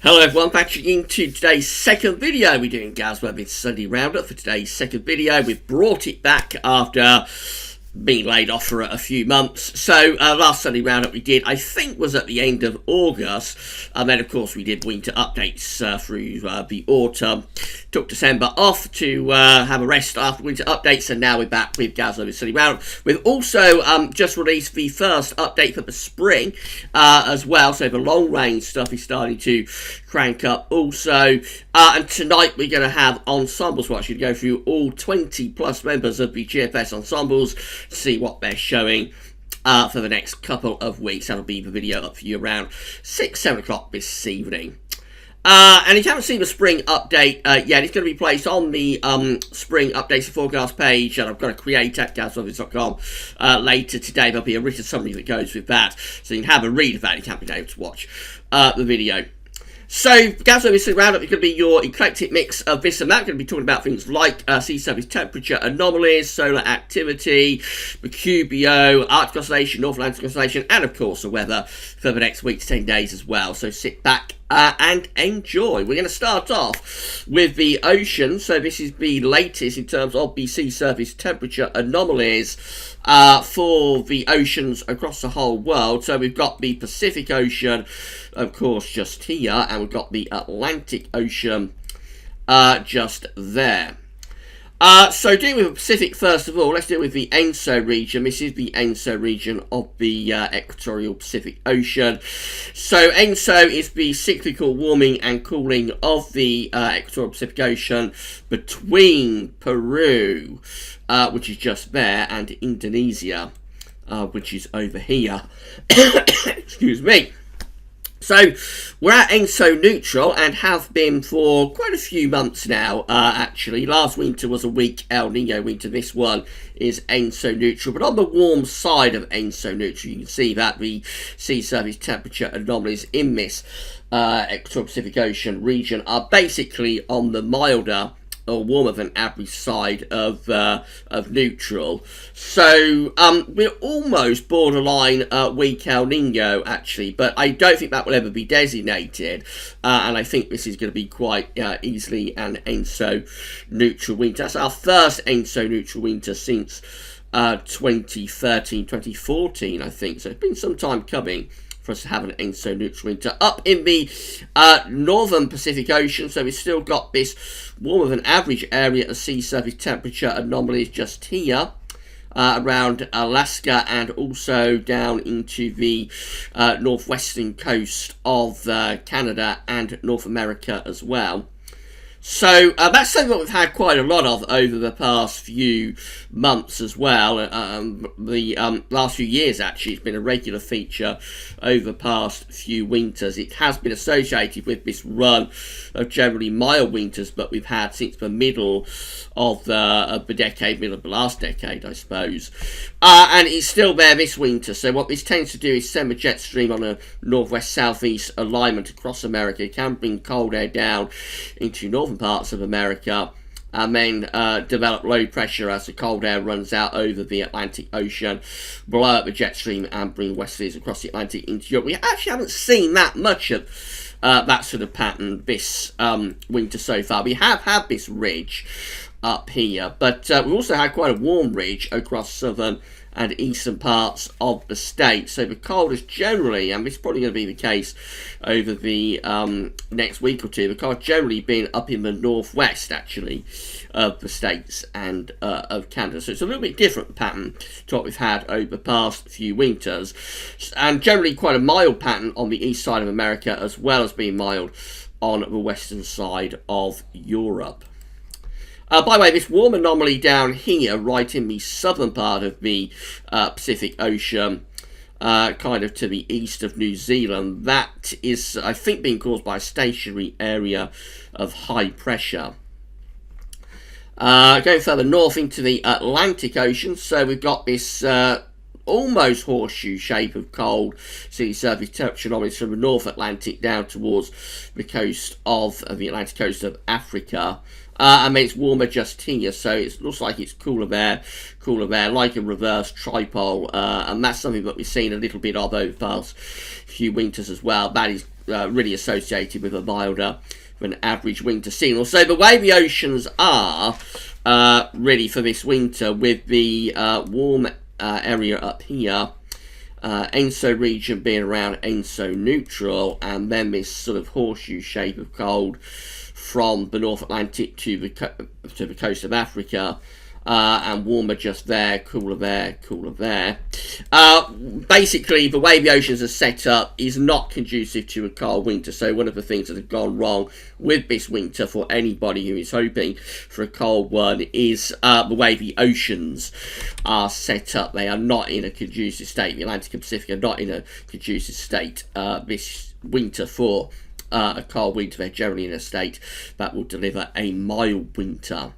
Hello everyone, back into today's second video. We're doing GWV Sunday Round Up for today's second video. We've brought it back after being laid off for a few months. So last Sunday Roundup we did, I think, was at the end of August. And then of course we did winter updates through the autumn. Took December off to have a rest after winter updates, and now we're back with GWV Sunday Roundup. We've also just released the first update for the spring as well, so the long range stuff is starting to crank up also. And tonight we're going to have ensembles. We're actually going to go through all 20 plus members of the GFS ensembles, see what they're showing for the next couple of weeks. That'll be the video up for you around 6-7 o'clock this evening. And if you haven't seen the spring update yet, it's going to be placed on the spring updates and forecast page that I've got to create at GWV.com later today. There'll be a written summary that goes with that, so you can have a read of that if you haven't been able to watch the video. So, GWV Sunday Roundup is going to be your eclectic mix of this and that. We're going to be talking about things like sea surface temperature anomalies, solar activity, the QBO, Arctic Oscillation, North Atlantic Oscillation, and of course the weather for the next week to 10 days as well. So sit back and enjoy. We're going to start off with the ocean. So this is the latest in terms of the sea surface temperature anomalies for the oceans across the whole world. So we've got the Pacific Ocean, of course, just here, and we've got the Atlantic Ocean just there. So dealing with the Pacific first of all, let's deal with the ENSO region. This is the ENSO region of the equatorial Pacific Ocean. So ENSO is the cyclical warming and cooling of the equatorial Pacific Ocean between Peru, which is just there, and Indonesia, which is over here. Excuse me. So, we're at ENSO neutral and have been for quite a few months now, actually. Last winter was a weak El Nino winter. This one is ENSO neutral. But on the warm side of ENSO neutral, you can see that the sea surface temperature anomalies in this equatorial Pacific Ocean region are basically on the milder or warmer than average side of neutral. So we're almost borderline weak El Nino actually, but I don't think that will ever be designated, and I think this is going to be quite easily an ENSO neutral winter. That's our first ENSO neutral winter since 2013, 2014 I think, so it's been some time coming for us to have an ENSO neutral winter. Up in the northern Pacific Ocean, so we've still got this warmer than average area of sea surface temperature anomalies just here, around Alaska and also down into the northwestern coast of Canada and North America as well. So that's something that we've had quite a lot of over the past few months as well. The last few years actually, it's been a regular feature over the past few winters. It has been associated with this run of generally mild winters, but we've had since the middle of the decade, middle of the last decade, I suppose. And it's still there this winter. So what this tends to do is send the jet stream on a northwest-southeast alignment across America. It can bring cold air down into northern parts of America, and then develop low pressure as the cold air runs out over the Atlantic Ocean, blow up the jet stream and bring westerlies across the Atlantic into Europe. We actually haven't seen that much of that sort of pattern this winter so far. We have had this ridge up here, but we've also had quite a warm ridge across southern and eastern parts of the state. So the coldest generally, and this is probably going to be the case over the next week or two, the cold generally been up in the northwest actually of the states and of Canada. So it's a little bit different pattern to what we've had over the past few winters, and generally quite a mild pattern on the east side of America, as well as being mild on the western side of Europe. By the way, this warm anomaly down here, right in the southern part of the Pacific Ocean, kind of to the east of New Zealand, that is, I think, being caused by a stationary area of high pressure. Going further north into the Atlantic Ocean, so we've got this almost horseshoe shape of cold sea surface temperature anomalies from the North Atlantic down towards the coast of the Atlantic coast of Africa. And then it's warmer just here, so it looks like it's cooler there, like a reverse tripole, and that's something that we've seen a little bit of over the past few winters as well. That is really associated with a milder than average winter signal. So the way the oceans are really for this winter, with the warm area up here, ENSO region being around ENSO neutral, and then this sort of horseshoe shape of cold from the North Atlantic to the coast of Africa, and warmer just there, cooler there, cooler there. Basically, the way the oceans are set up is not conducive to a cold winter. So one of the things that have gone wrong with this winter for anybody who is hoping for a cold one is the way the oceans are set up. They are not in a conducive state. The Atlantic and Pacific are not in a conducive state this winter for a cold winter. They're generally in a state that will deliver a mild winter.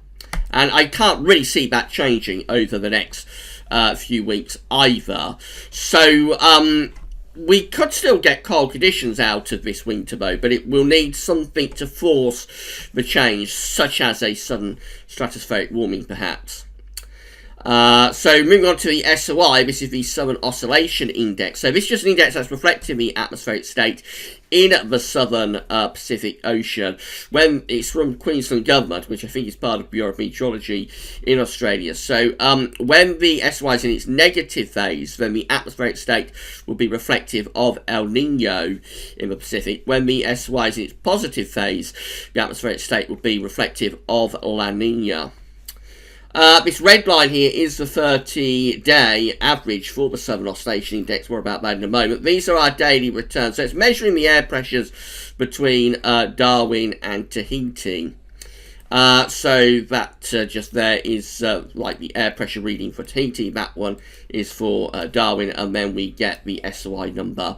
And I can't really see that changing over the next few weeks either. So we could still get cold conditions out of this winter though, but it will need something to force the change, such as a sudden stratospheric warming perhaps. So moving on to the SOI, this is the Southern Oscillation Index. So this is just an index that's reflecting the atmospheric state in the southern Pacific Ocean. When it's from Queensland Government, which I think is part of Bureau of Meteorology in Australia. So when the SOI is in its negative phase, then the atmospheric state will be reflective of El Nino in the Pacific. When the SOI is in its positive phase, the atmospheric state will be reflective of La Nina. This red line here is the 30-day average for the Southern Oscillation Index. More about that in a moment. These are our daily returns. So it's measuring the air pressures between Darwin and Tahiti. So that just there is like the air pressure reading for Tahiti. That one is for Darwin, and then we get the SOI number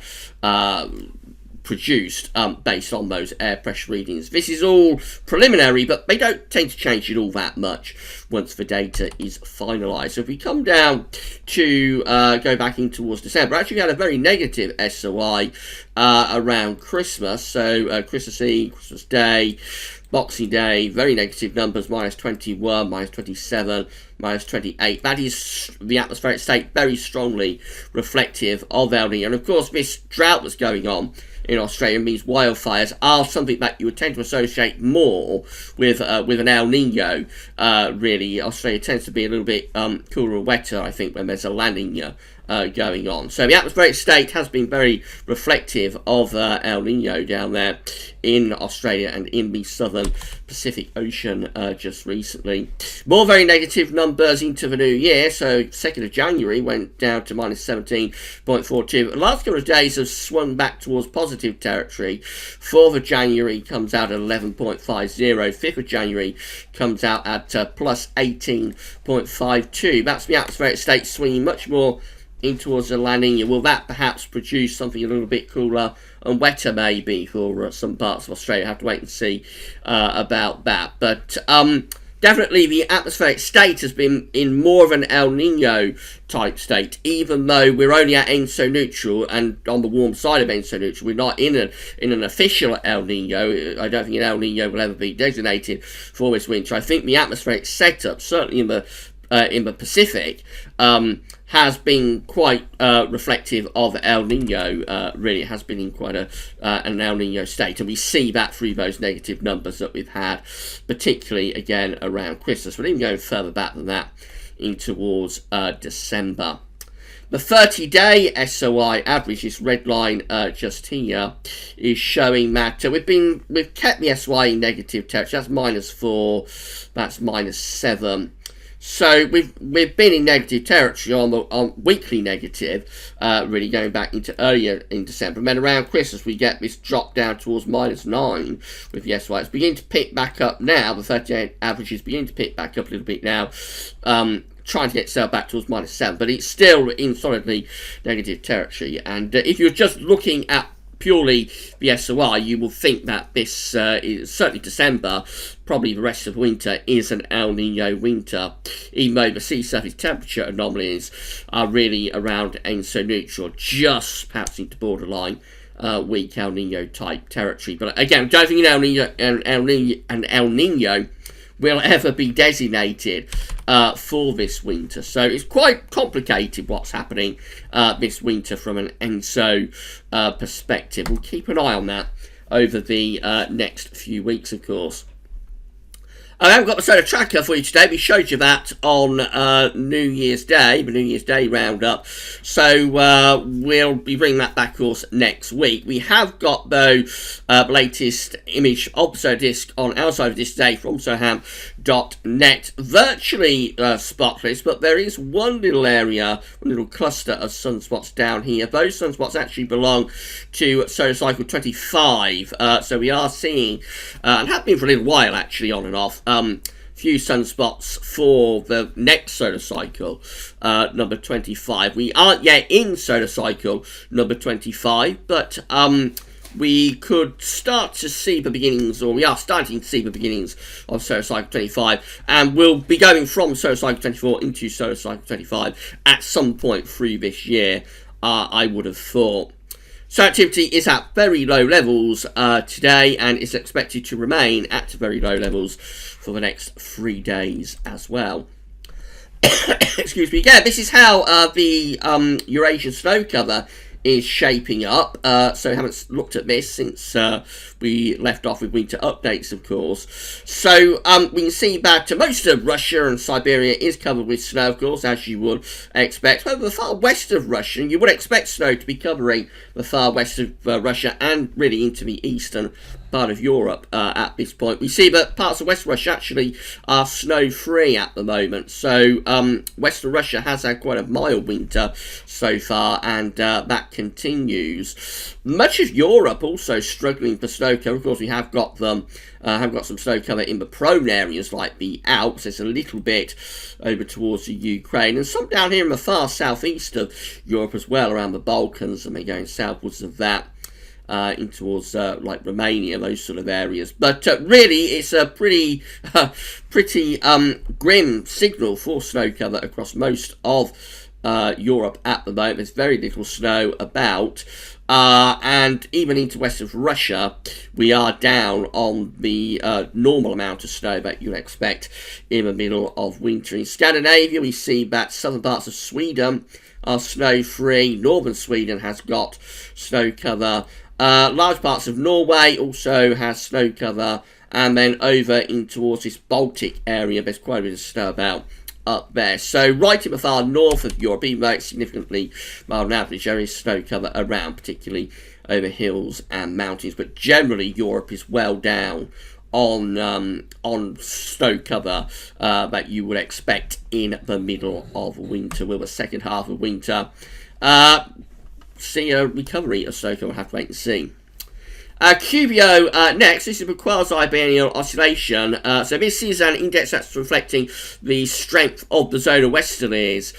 produced based on those air pressure readings. This is all preliminary, but they don't tend to change it all that much once the data is finalised. So if we come down to go back in towards December, actually we had a very negative SOI around Christmas. So Christmas Eve, Christmas Day, Boxing Day, very negative numbers, minus 21, minus 27, minus 28. That is the atmospheric state very strongly reflective of El Nino. And of course, this drought that's going on in Australia means wildfires are something that you would tend to associate more with an El Nino. Really, Australia tends to be a little bit cooler and wetter, I think, when there's a La Nina going on. So the atmospheric state has been very reflective of El Nino down there in Australia and in the southern Pacific Ocean just recently. More very negative numbers into the new year. So 2nd of January went down to minus 17.42. The last couple of days have swung back towards positive territory. 4th of January comes out at 11.50. 5th of January comes out at plus 18.52. That's the atmospheric state swinging much more in towards the La Nina. Will that perhaps produce something a little bit cooler and wetter maybe for some parts of Australia? Have to wait and see about that. But definitely the atmospheric state has been in more of an El Nino type state, even though we're only at ENSO neutral and on the warm side of ENSO neutral. We're not in an official El Nino. I don't think an El Nino will ever be designated for this winter. I think the atmospheric setup, certainly in the Pacific, has been quite reflective of El Nino. Really, it has been in quite an El Nino state, and we see that through those negative numbers that we've had, particularly again around Christmas, but even going further back than that in towards December. The 30-day SOI average, this red line just here, is showing that we've kept the SOI in negative territory. That's minus 4, that's minus 7. So we've been in negative territory on weekly negative, really going back into earlier in December. And then around Christmas we get this drop down towards minus 9 with the SY. It's beginning to pick back up now. The 30-day average is beginning to pick back up a little bit now, trying to get itself back towards minus 7, but it's still in solidly negative territory. And if you're just looking at purely the SOI, you will think that this is certainly December, probably the rest of winter, is an El Nino winter, even though the sea surface temperature anomalies are really around ENSO neutral, just perhaps into borderline weak El Nino type territory. But again, I don't think an El Nino will ever be designated for this winter. So it's quite complicated what's happening this winter from an ENSO perspective. We'll keep an eye on that over the next few weeks, of course. I haven't got the solar tracker for you today. We showed you that on New Year's Day, the New Year's Day roundup. So we'll be bringing that back, of course, next week. We have got, though, the latest image of the solar disk on our side of this day from soham.net. Virtually spotless, but there is one little area, one little cluster of sunspots down here. Those sunspots actually belong to solar cycle 25. So we are seeing, and have been for a little while actually, on and off, few sunspots for the next solar cycle, number 25. We aren't yet in solar cycle number 25, but we could start to see the beginnings, or we are starting to see the beginnings of solar cycle 25, and we'll be going from solar cycle 24 into solar cycle 25 at some point through this year, I would have thought. So activity is at very low levels today, and is expected to remain at very low levels for the next 3 days as well. Excuse me. Yeah, this is how the Eurasian snow cover is shaping up. So I haven't looked at this since we left off with winter updates, of course. So we can see that most of Russia and Siberia is covered with snow, of course, as you would expect. However, the far west of Russia, you would expect snow to be covering the far west of Russia and really into the eastern part of Europe at this point. We see that parts of West Russia actually are snow-free at the moment. So Western Russia has had quite a mild winter so far, and that continues. Much of Europe also struggling for snow cover. Of course, we have got them. Have got some snow cover in the prone areas like the Alps. There's a little bit over towards the Ukraine, and some down here in the far southeast of Europe as well, around the Balkans, and they're going southwards of that. In towards like Romania, those sort of areas. But really, it's a pretty grim signal for snow cover across most of Europe at the moment. There's very little snow about. And even into west of Russia, we are down on the normal amount of snow that you'd expect in the middle of winter. In Scandinavia, we see that southern parts of Sweden are snow-free. Northern Sweden has got snow cover. Large parts of Norway also has snow cover, and then over in towards this Baltic area, there's quite a bit of snow about up there. So right in the far north of Europe, even though it's significantly mild on average, there is snow cover around, particularly over hills and mountains. But generally, Europe is well down on snow cover that you would expect in the middle of winter. With the second half of winter, see a recovery of snow cover. We'll have to wait and see. QBO next. This is a quasi-biennial oscillation. So this is an index that's reflecting the strength of the zonal westerlies,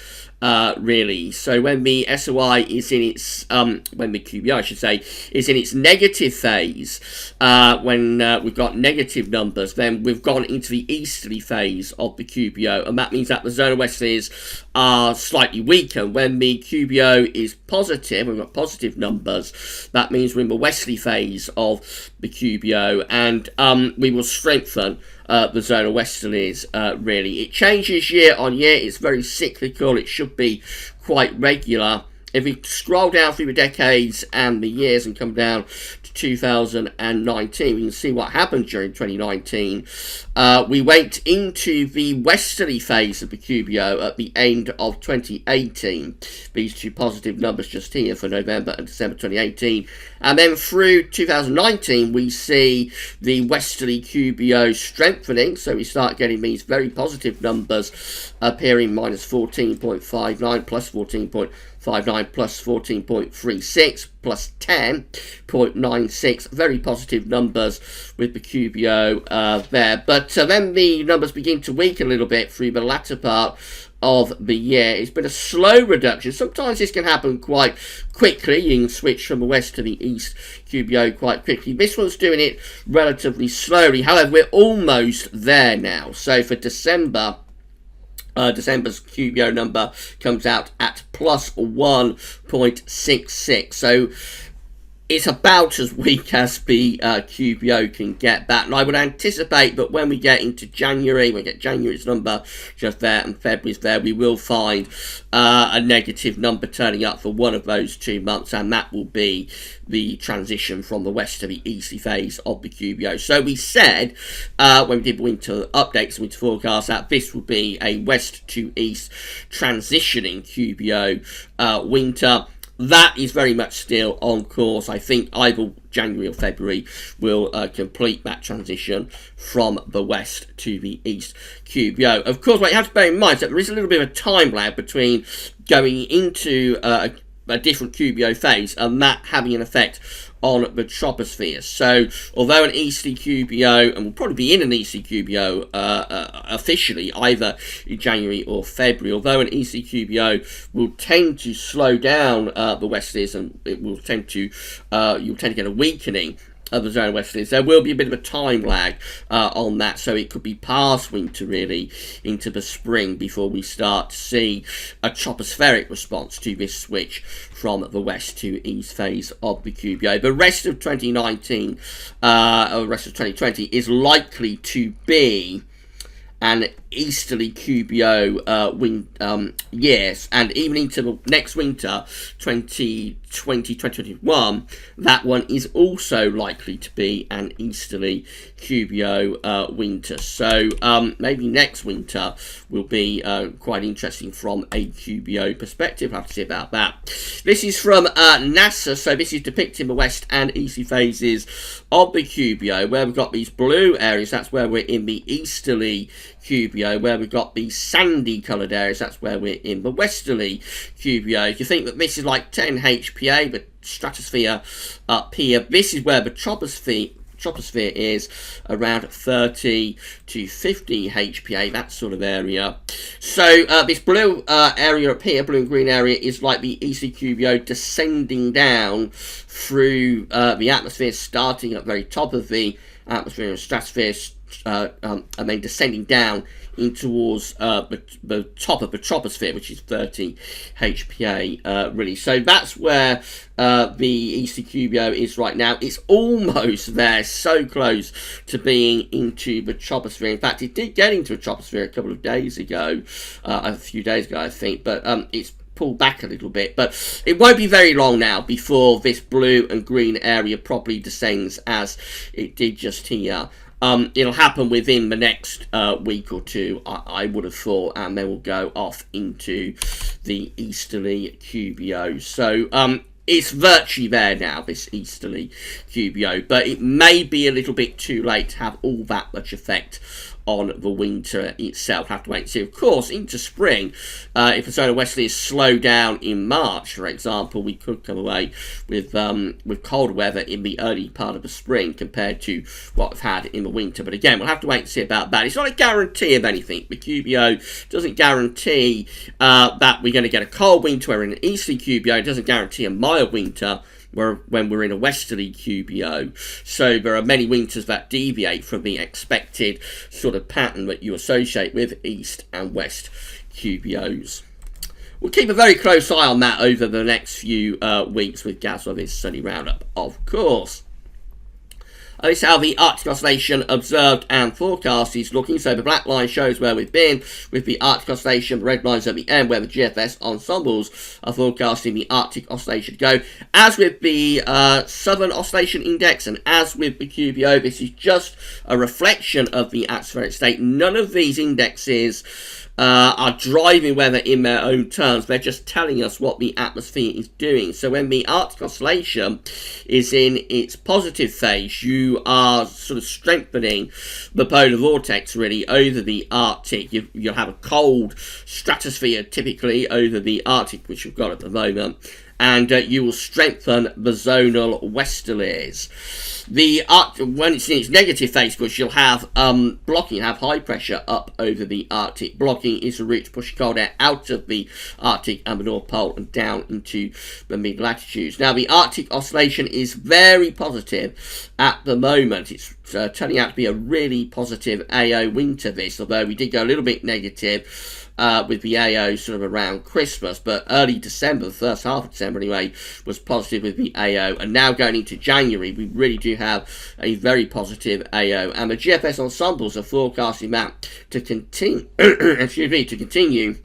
really. So when the SOI is in its, when the QBO, I should say, is in its negative phase, when we've got negative numbers, then we've gone into the easterly phase of the QBO, and that means that the zonal westerlies are slightly weaker. When the QBO is positive, we've got positive numbers, that means we're in the westerly phase of the QBO, and we will strengthen the zonal westerlies, really. It changes year on year. It's very cyclical. It should be quite regular. If we scroll down through the decades and the years and come down to 2019, we can see what happened during 2019. We went into the westerly phase of the QBO at the end of 2018. These two positive numbers just here for November and December 2018. And then through 2019, we see the westerly QBO strengthening. So we start getting these very positive numbers appearing, minus 14.59, plus 14.59, plus 14.36, plus 10.96. Very positive numbers with the QBO there. But then the numbers begin to weaken a little bit through the latter part of the year. It's been a slow reduction. Sometimes this can happen quite quickly. You can switch from the west to the east QBO quite quickly. This one's doing it relatively slowly. However, we're almost there now. So for December, December's QBO number comes out at plus 1.66. So it's about as weak as the QBO can get that, and I would anticipate that when we get into January, we get January's number just there and February's there, we will find a negative number turning up for one of those 2 months, and that will be the transition from the west to the easterly phase of the QBO. So we said when we did winter updates and winter forecasts that this would be a west to east transitioning QBO winter. That is very much still on course. I think either January or February will complete that transition from the west to the east QBO. Of course, what you have to bear in mind is that there is a little bit of a time lag between going into a different QBO phase and that having an effect on the troposphere. So although an easterly QBO, and we'll probably be in an easterly QBO officially either in January or February, although an easterly QBO will tend to slow down the westerlies, and it will tend to you'll tend to get a weakening of the zone westerlies, there will be a bit of a time lag on that, so it could be past winter really into the spring before we start to see a tropospheric response to this switch from the west to east phase of the QBO. The rest of 2019 or the rest of 2020 is likely to be an easterly QBO years, and even into the next winter 2020-2021, that one is also likely to be an easterly QBO winter. So maybe next winter will be quite interesting from a QBO perspective. I'll have to see about that. This is from NASA, so this is depicting the west and easterly phases of the QBO, where we've got these blue areas, that's where we're in the easterly QBO, where we've got these sandy coloured areas, that's where we're in the westerly QBO. If you think that this is like 10 HPA, the stratosphere up here, this is where the troposphere is around 30 to 50 HPA, that sort of area. So this blue area up here, blue and green area, is like the easterly QBO descending down through the atmosphere, starting at the very top of the atmosphere and stratosphere, and then descending down in towards the top of the troposphere, which is 30 HPA really. So that's where the easterly QBO is right now. It's almost there, so close to being into the troposphere. In fact, it did get into the troposphere a couple of days ago, a few days ago I think, but it's pull back a little bit, but it won't be very long now before this blue and green area properly descends as it did just here. It'll happen within the next week or two, I would have thought, and then we'll go off into the easterly QBO. So it's virtually there now, this easterly QBO, but it may be a little bit too late to have all that much effect on the winter itself. Have to wait and see. Of course, into spring, if the solar westerly is slowed down in March, for example, we could come away with cold weather in the early part of the spring compared to what we've had in the winter. But again, we'll have to wait and see about that. It's not a guarantee of anything. The QBO doesn't guarantee that we're going to get a cold winter. We're in an easterly QBO. It doesn't guarantee a mild winter when we're in a westerly QBO. So there are many winters that deviate from the expected sort of pattern that you associate with east and west QBOs. We'll keep a very close eye on that over the next few weeks with GWV Sunday Round Up, of course. This is how the Arctic Oscillation observed and forecast is looking. So the black line shows where we've been with the Arctic Oscillation. The red lines at the end where the GFS ensembles are forecasting the Arctic Oscillation to go. As with the Southern Oscillation Index and as with the QBO, this is just a reflection of the atmospheric state. None of these indexes are driving weather in their own terms. They're just telling us what the atmosphere is doing. So when the Arctic Oscillation is in its positive phase, you are sort of strengthening the polar vortex really over the Arctic. You'll have a cold stratosphere typically over the Arctic, which we've got at the moment, and you will strengthen the zonal westerlies. When it's in its negative phase, because you'll have blocking, you'll have high pressure up over the Arctic. Blocking is a route to push cold air out of the Arctic and the North Pole and down into the mid-latitudes. Now, the Arctic Oscillation is very positive at the moment. It's turning out to be a really positive AO winter, this, although we did go a little bit negative with the AO sort of around Christmas, but early December, the first half of December anyway, was positive with the AO, and now going into January, we really do have a very positive AO, and the GFS ensembles are forecasting that to continue, to continue.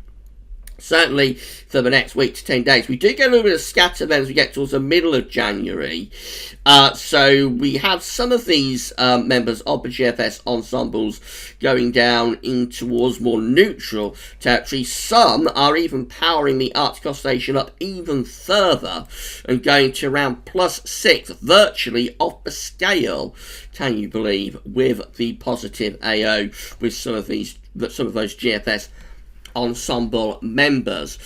Certainly for the next week to 10 days. We do get a little bit of scatter then as we get towards the middle of January. So we have some of these members of the GFS ensembles going in towards more neutral territory. Some are even powering the Arctic oscillation up even further and going to around +6, virtually off the scale, can you believe, with the positive AO with some of those GFS ensemble members.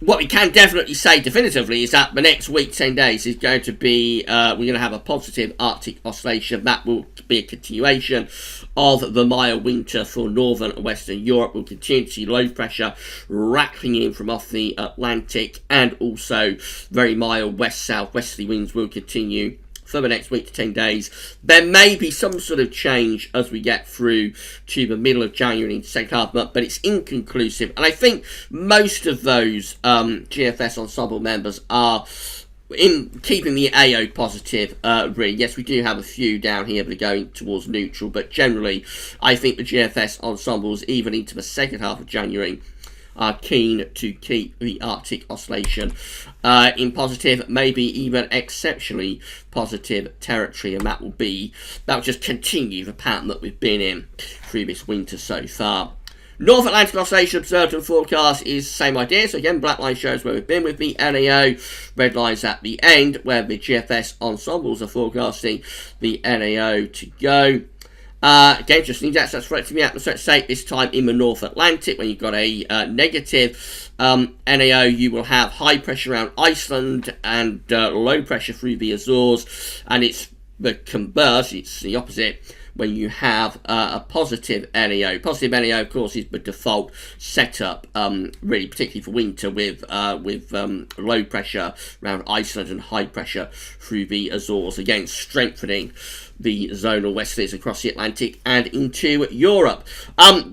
What we can definitely say definitively is that the next week, 10 days, is going to be, we're going to have a positive Arctic oscillation. That will be a continuation of the mild winter for northern and western Europe. We'll continue to see low pressure rattling in from off the Atlantic, and also very mild west-southwesterly winds will continue for the next week to 10 days. There may be some sort of change as we get through to the middle of January into the second half month, but it's inconclusive. And I think most of those GFS ensemble members are in keeping the AO positive, really. Yes, we do have a few down here that are going towards neutral, but generally, I think the GFS ensembles, even into the second half of January, are keen to keep the Arctic oscillation in positive, maybe even exceptionally positive territory, and that will just continue the pattern that we've been in through this winter so far. North Atlantic oscillation observed and forecast is the same idea. So again, black line shows where we've been with the NAO, red lines at the end where the GFS ensembles are forecasting the NAO to go. Again, just an index that's reflecting the atmospheric state, this time in the North Atlantic. When you've got a negative NAO, you will have high pressure around Iceland and low pressure through the Azores, and it's the converse, it's the opposite when you have a positive NAO. Positive NAO, of course, is the default setup, really, particularly for winter, with low pressure around Iceland and high pressure through the Azores, again strengthening the zonal westerlies across the Atlantic and into Europe.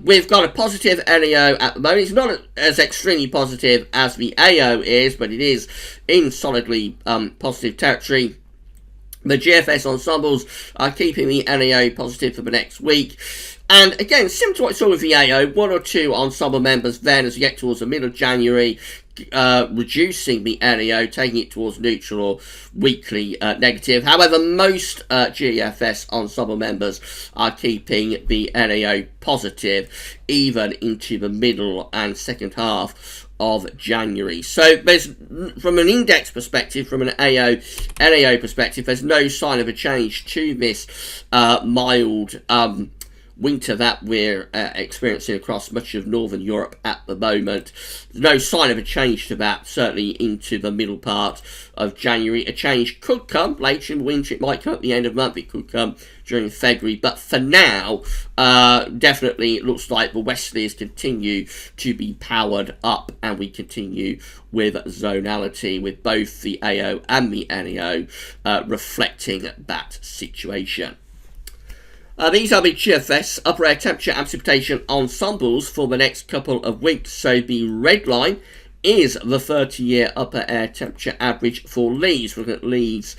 We've got a positive NAO at the moment. It's not as extremely positive as the AO is, but it is in solidly positive territory. The GFS ensembles are keeping the NAO positive for the next week. And again, similar to what we saw with the AO, one or two ensemble members then as we get towards the middle of January, reducing the NAO, taking it towards neutral or weakly negative. However, most GFS ensemble members are keeping the NAO positive even into the middle and second half of January. So there's, from an index perspective, from an NAO perspective, there's no sign of a change to this mild winter that we're experiencing across much of northern Europe at the moment. There's no sign of a change to that, certainly into the middle part of January. A change could come later in the winter. It might come at the end of the month. It could come during February. But for now, definitely it looks like the westerlies continue to be powered up, and we continue with zonality, with both the AO and the NAO reflecting that situation. These are the GFS upper air temperature and precipitation ensembles for the next couple of weeks. So the red line is the 30-year upper air temperature average for Leeds. We're looking at Leeds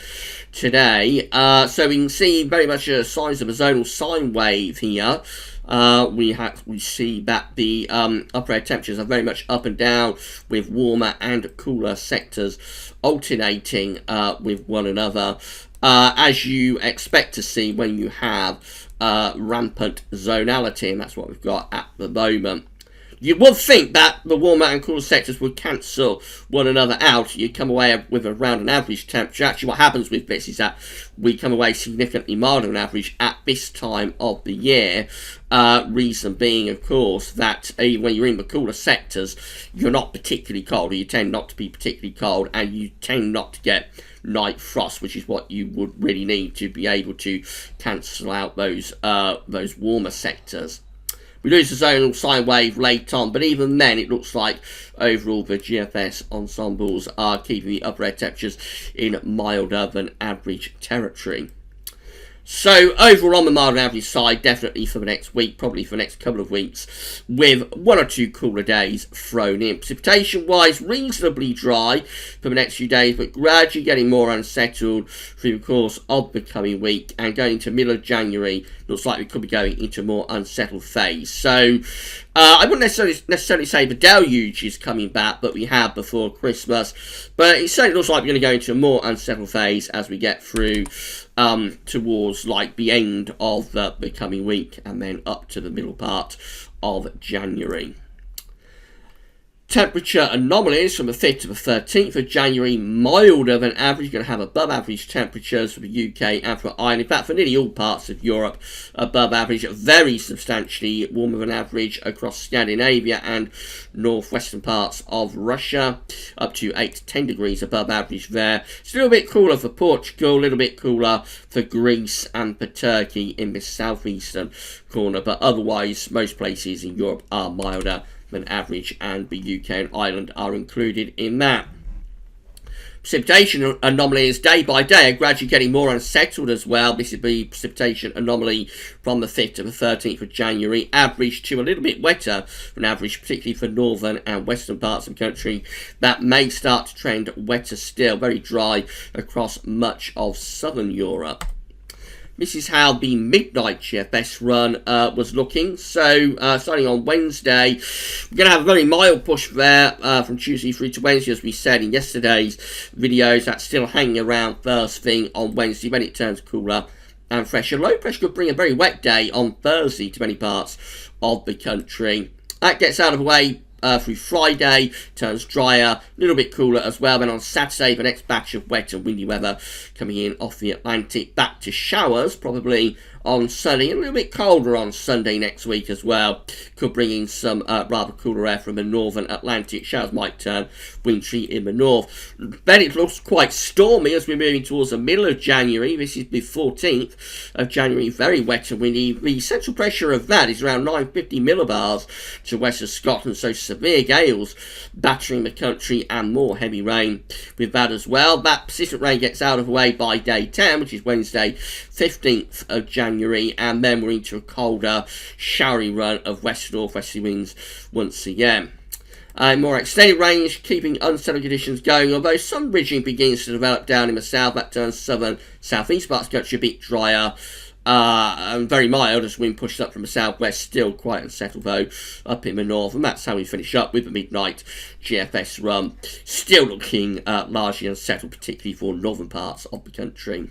today. So we can see very much signs of a zonal sine wave here. We see that the upper air temperatures are very much up and down, with warmer and cooler sectors alternating with one another, as you expect to see when you have rampant zonality, and that's what we've got at the moment. You would think that the warmer and cooler sectors would cancel one another out. You come away with around an average temperature. Actually, what happens with this is that we come away significantly milder than average at this time of the year. Reason being, of course, that when you're in the cooler sectors, you're not particularly cold, or you tend not to be particularly cold, and you tend not to get night frost, which is what you would really need to be able to cancel out those warmer sectors. We lose the zonal sine wave late on, but even then it looks like overall the GFS ensembles are keeping the upper air temperatures in milder than average territory. So overall on the mild and average side, definitely for the next week, probably for the next couple of weeks, with 1 or 2 cooler days thrown in. Precipitation wise, reasonably dry for the next few days, but gradually getting more unsettled through the course of the coming week, and going into middle of January, looks like we could be going into a more unsettled phase. So I wouldn't necessarily say the deluge is coming back, but we have before Christmas. But it certainly looks like we're going to go into a more unsettled phase as we get through towards like the end of the coming week, and then up to the middle part of January. Temperature anomalies from the 5th to the 13th of January, milder than average. Going to have above average temperatures for the UK and for Ireland. In fact, for nearly all parts of Europe, above average, very substantially warmer than average across Scandinavia and northwestern parts of Russia, up to 8 to 10 degrees above average there. It's a little bit cooler for Portugal, a little bit cooler for Greece and for Turkey in the southeastern corner, but otherwise most places in Europe are milder than average, and the UK and Ireland are included in that. Precipitation anomalies day by day are gradually getting more unsettled as well. This is the precipitation anomaly from the 5th to the 13th of January. Average to a little bit wetter than average, particularly for northern and western parts of the country. That may start to trend wetter still. Very dry across much of southern Europe. This is how the midnight GFS run was looking. So, starting on Wednesday, we're going to have a very mild push there from Tuesday through to Wednesday, as we said in yesterday's videos. That's still hanging around first thing on Wednesday when it turns cooler and fresher. Low pressure could bring a very wet day on Thursday to many parts of the country. That gets out of the way through Friday, turns drier, a little bit cooler as well. Then on Saturday, the next batch of wet and windy weather coming in off the Atlantic. Back to showers, probably on Sunday, and a little bit colder on Sunday next week as well. Could bring in some rather cooler air from the northern Atlantic. Showers might turn wintry in the north. Then it looks quite stormy as we're moving towards the middle of January. This is the 14th of January, very wet and windy. The central pressure of that is around 950 millibars to west of Scotland, so severe gales battering the country and more heavy rain with that as well. That persistent rain gets out of the way by day 10, which is Wednesday 15th of January, and then we're into a colder, showery run of west-northwesterly winds once again. More extended range, keeping unsettled conditions going, although some ridging begins to develop down in the south. That turns southern, southeast parts of the country a bit drier and very mild as wind pushes up from the southwest. Still quite unsettled though up in the north, and that's how we finish up with the midnight GFS run. Still looking largely unsettled, particularly for northern parts of the country.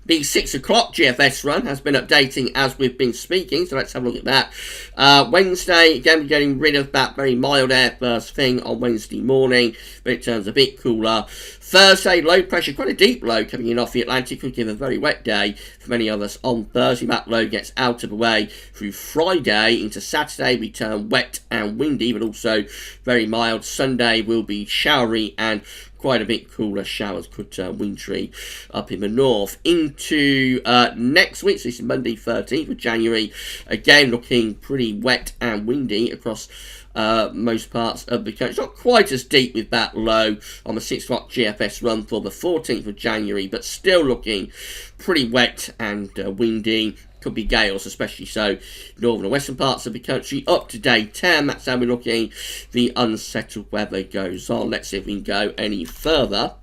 The 6 o'clock GFS run has been updating as we've been speaking, so let's have a look at that. Wednesday, again, we're getting rid of that very mild air first thing on Wednesday morning, but it turns a bit cooler. Thursday, low pressure, quite a deep low coming in off the Atlantic, could give a very wet day for many of us on Thursday. That low gets out of the way through Friday. Into Saturday, we turn wet and windy, but also very mild. Sunday will be showery and quite a bit cooler. Showers could turn wintry up in the north. Into next week, so this is Monday 13th of January, again looking pretty wet and windy across most parts of the country. It's not quite as deep with that low on the 6 o'clock GFS run for the 14th of January, but still looking pretty wet and windy. Could be gales, especially so northern and western parts of the country. Up to day 10, that's how we're looking. The unsettled weather goes on. Let's see if we can go any further.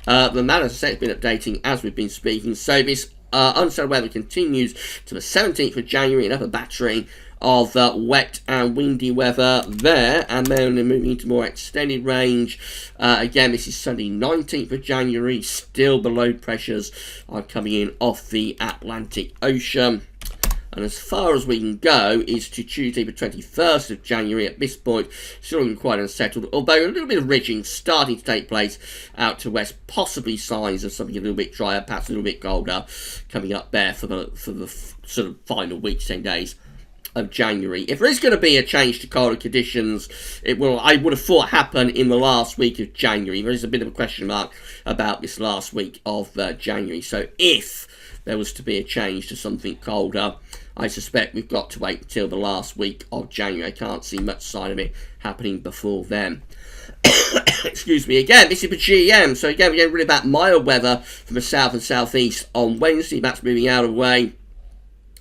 The man, as I said, has been updating as we've been speaking. So this unsettled weather continues to the 17th of January, another battery of wet and windy weather there, and then we're moving into more extended range. Again, this is Sunday 19th of January, still below pressures are coming in off the Atlantic Ocean. And as far as we can go is to Tuesday the 21st of January. At this point, still looking quite unsettled, although a little bit of ridging starting to take place out to west, possibly signs of something a little bit drier, perhaps a little bit colder coming up there for the sort of final week, 10 days of January. If there is going to be a change to colder conditions, it will, I would have thought, happen in the last week of January. There is a bit of a question mark about this last week of January. So if there was to be a change to something colder. I suspect we've got to wait until the last week of January. I can't see much sign of it happening before then. Excuse me again, this is the GM. So again, we're getting rid of that mild weather from the south and southeast on Wednesday. That's moving out of the way.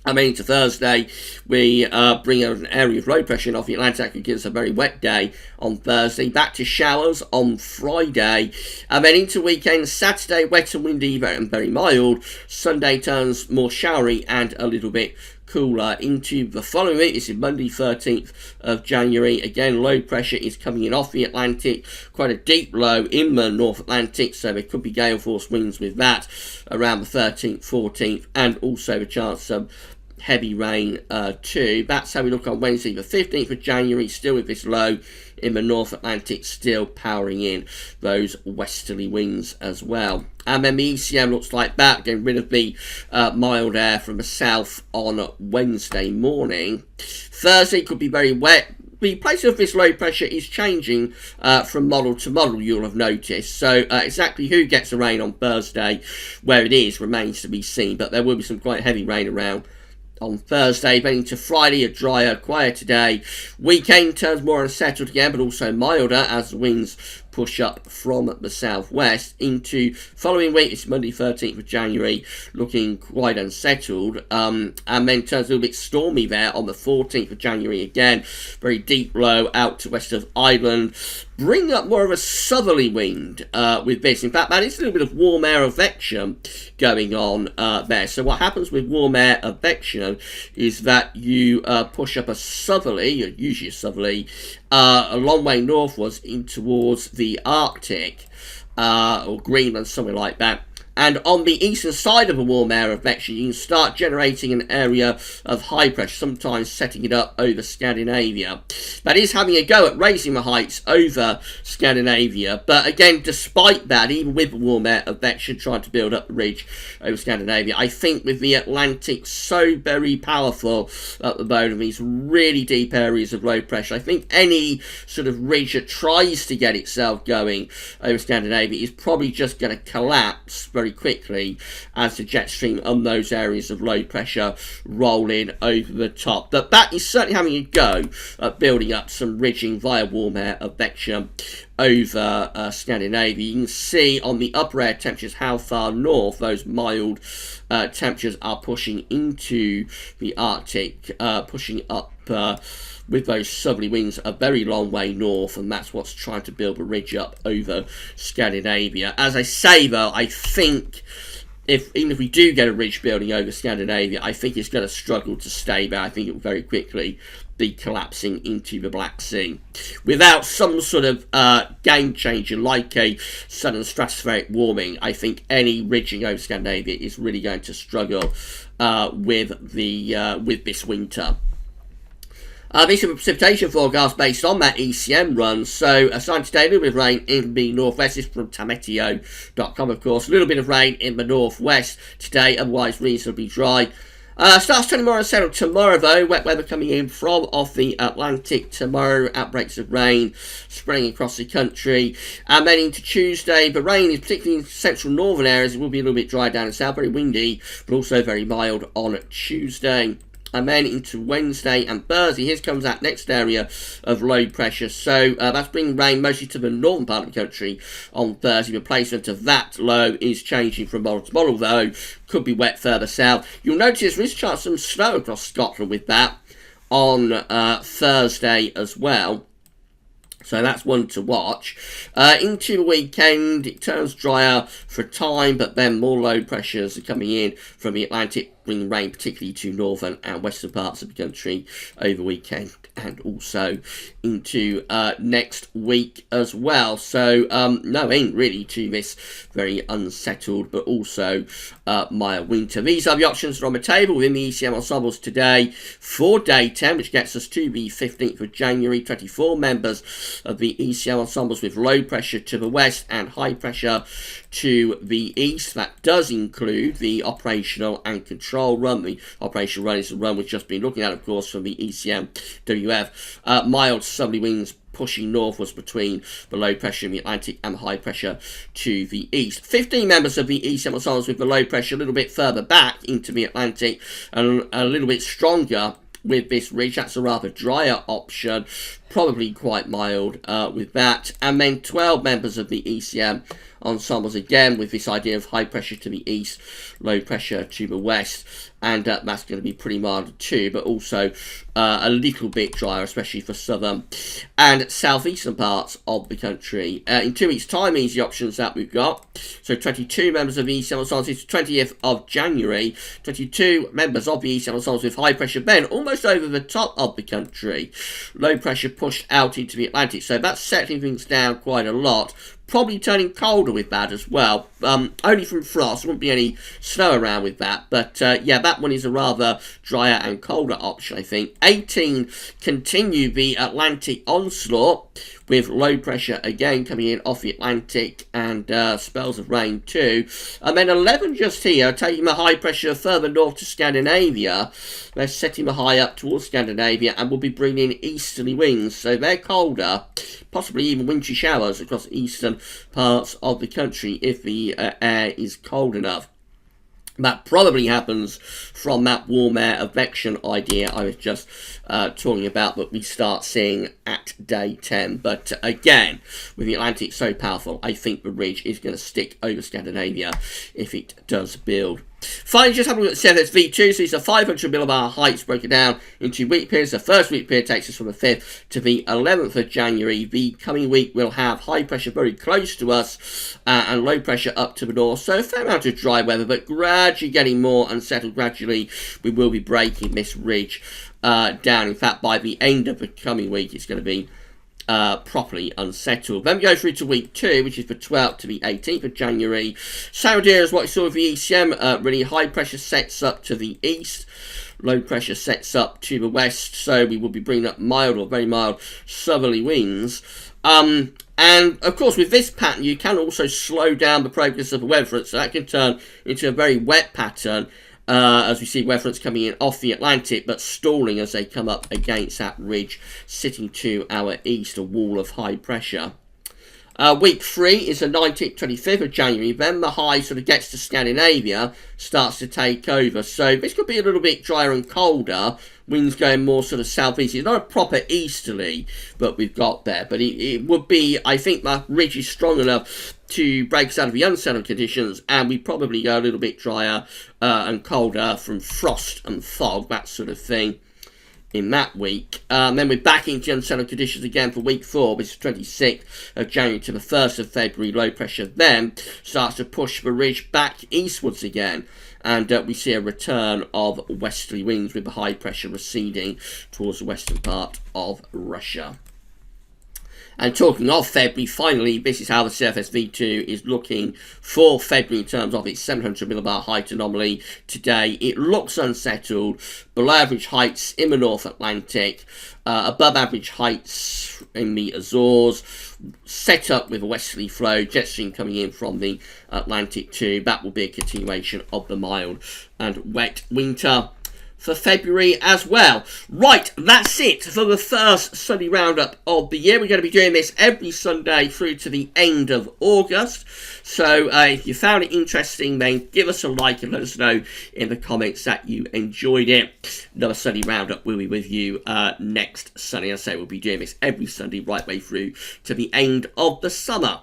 Into Thursday, we bring an area of low pressure off the Atlantic and gives us a very wet day on Thursday. Back to showers on Friday. And then into weekend, Saturday, wet and windy and very mild. Sunday turns more showery and a little bit cooler. Into the following week, this is Monday 13th of January. Again, low pressure is coming in off the Atlantic, quite a deep low in the North Atlantic, so there could be gale force winds with that around the 13th, 14th, and also a chance of heavy rain too. That's how we look on Wednesday the 15th of January, still with this low in the North Atlantic, still powering in those westerly winds as well. And then the ECM looks like that, getting rid of the mild air from the south on Wednesday morning. Thursday could be very wet. The place of this low pressure is changing from model to model, you'll have noticed. So exactly who gets the rain on Thursday, where it is, remains to be seen. But there will be some quite heavy rain around on Thursday. Then into Friday, a drier, quieter day. Weekend turns more unsettled again, but also milder as the winds push up from the southwest. Into following week, it's Monday 13th of January, looking quite unsettled, and then turns a little bit stormy there on the 14th of January again. Very deep low out to west of Ireland, bring up more of a southerly wind with this. In fact, that is a little bit of warm air advection going on there. So what happens with warm air advection is that you push up a southerly, usually a southerly, a long way northwards in towards the Arctic or Greenland, something like that. And on the eastern side of a warm air advection, you can start generating an area of high pressure, sometimes setting it up over Scandinavia. That is having a go at raising the heights over Scandinavia. But again, despite that, even with the warm air advection trying to build up the ridge over Scandinavia, I think with the Atlantic so very powerful at the bottom of these really deep areas of low pressure, I think any sort of ridge that tries to get itself going over Scandinavia is probably just going to collapse very quickly as the jet stream on those areas of low pressure roll in over the top. But that is certainly having a go at building up some ridging via warm air advection over Scandinavia. You can see on the upper air temperatures how far north those mild temperatures are pushing into the Arctic, pushing up with those southerly winds a very long way north, and that's what's trying to build a ridge up over Scandinavia. As I say though, I think even if we do get a ridge building over Scandinavia, I think it's going to struggle to stay there. I think it will very quickly be collapsing into the Black Sea. Without some sort of game changer like a sudden stratospheric warming, I think any ridging over Scandinavia is really going to struggle with this winter. This is a precipitation forecast based on that ECM run. So starting today, a little bit of rain in the northwest. This is from tameteo.com, of course. A little bit of rain in the northwest today, otherwise reasonably dry. Starts turning more unsettled tomorrow though. Wet weather coming in from off the Atlantic tomorrow. Outbreaks of rain spreading across the country. And then into Tuesday, the rain is particularly in central northern areas. It will be a little bit dry down in south, very windy, but also very mild on Tuesday. And then into Wednesday and Thursday, here comes that next area of low pressure. So that's bringing rain mostly to the northern part of the country on Thursday. The placement of that low is changing from model to model, though. Could be wet further south. You'll notice there is a chance of some snow across Scotland with that on Thursday as well. So that's one to watch. Into the weekend, it turns drier for a time, but then more low pressures are coming in from the Atlantic, bringing rain particularly to northern and western parts of the country over the weekend and also into next week as well. So no end really to this very unsettled but also mild winter. These are the options that are on the table within the ECM ensembles today for day 10, which gets us to the 15th of January. 24 members of the ECM ensembles with low pressure to the west and high pressure to the east. That does include the operational and control run. The operational run is the run we've just been looking at, of course, from the ECM WF. Mild southerly winds pushing northwards between the low pressure in the Atlantic and the high pressure to the east. 15 members of the east ensembles with the low pressure a little bit further back into the Atlantic and a little bit stronger with this ridge. That's a rather drier option, probably quite mild with that. And then 12 members of the ECM ensembles again with this idea of high pressure to the east, low pressure to the west, and that's going to be pretty mild too, but also a little bit drier, especially for southern and southeastern parts of the country. In 2 weeks' time, these are the options that we've got. So 22 members of the ECM ensembles, 20th of January, 22 members of the ECM ensembles with high pressure then almost over the top of the country. Low pressure pushed out into the Atlantic, so that's settling things down quite a lot. Probably turning colder with that as well. Only from frost, wouldn't be any snow around with that. But yeah, that one is a rather drier and colder option, I think. 18 continue the Atlantic onslaught with low pressure again coming in off the Atlantic and spells of rain too. And then 11 just here, taking the high pressure further north to Scandinavia. They're setting the high up towards Scandinavia and will be bringing easterly winds. So they're colder, possibly even wintry showers across eastern parts of the country if the air is cold enough. That probably happens from that warm air advection idea I was just talking about that we start seeing at day 10. But again, with the Atlantic so powerful, I think the ridge is going to stick over Scandinavia if it does build. Finally, just having a look at CFS V2, so these are 500 millibar heights broken down into week periods. The first week period takes us from the 5th to the 11th of January. The coming week will have high pressure very close to us and low pressure up to the north. So a fair amount of dry weather, but gradually getting more unsettled. Gradually, we will be breaking this ridge down. In fact, by the end of the coming week, it's going to be properly unsettled. Then we go through to week 2, which is the 12th to the 18th of January. Same idea as what you saw with the ECM. Really high pressure sets up to the east, low pressure sets up to the west, so we will be bringing up mild or very mild southerly winds. And of course, with this pattern, you can also slow down the progress of the weather front, so that can turn into a very wet pattern. As we see weather fronts coming in off the Atlantic, but stalling as they come up against that ridge sitting to our east, a wall of high pressure. Week 3 is the 19th, 25th of January. Then the high sort of gets to Scandinavia, starts to take over. So this could be a little bit drier and colder. Winds going more sort of southeast. It's not a proper easterly that we've got there, but it would be, I think that ridge is strong enough to break us out of the unsettled conditions, and we probably go a little bit drier and colder from frost and fog, that sort of thing, in that week. Then we're back into unsettled conditions again for week 4, which is 26th of January to the 1st of February. Low pressure then starts to push the ridge back eastwards again, and we see a return of westerly winds with the high pressure receding towards the western part of Russia. And talking of February, finally, this is how the CFS V2 is looking for February in terms of its 700 millibar height anomaly today. It looks unsettled, below average heights in the North Atlantic, above average heights in the Azores, set up with a westerly flow, jet stream coming in from the Atlantic too. That will be a continuation of the mild and wet winter for February as well. Right, that's it for the first Sunday Roundup of the year. We're going to be doing this every Sunday through to the end of August. So if you found it interesting, then give us a like and let us know in the comments that you enjoyed it. Another Sunday Roundup will be with you next Sunday. As I say, we'll be doing this every Sunday right way through to the end of the summer.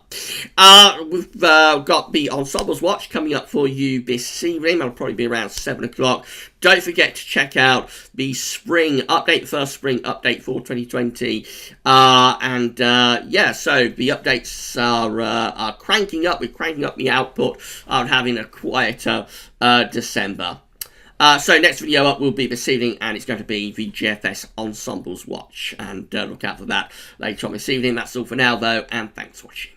We've got the Ensembles Watch coming up for you this evening. That'll probably be around 7 o'clock. Don't forget to check out the spring update, the first spring update for 2020. Yeah, so the updates are cranking up. We're cranking up the output on having a quieter December. So next video up will be this evening, and it's going to be the GFS Ensembles Watch. And look out for that later on this evening. That's all for now, though, and thanks for watching.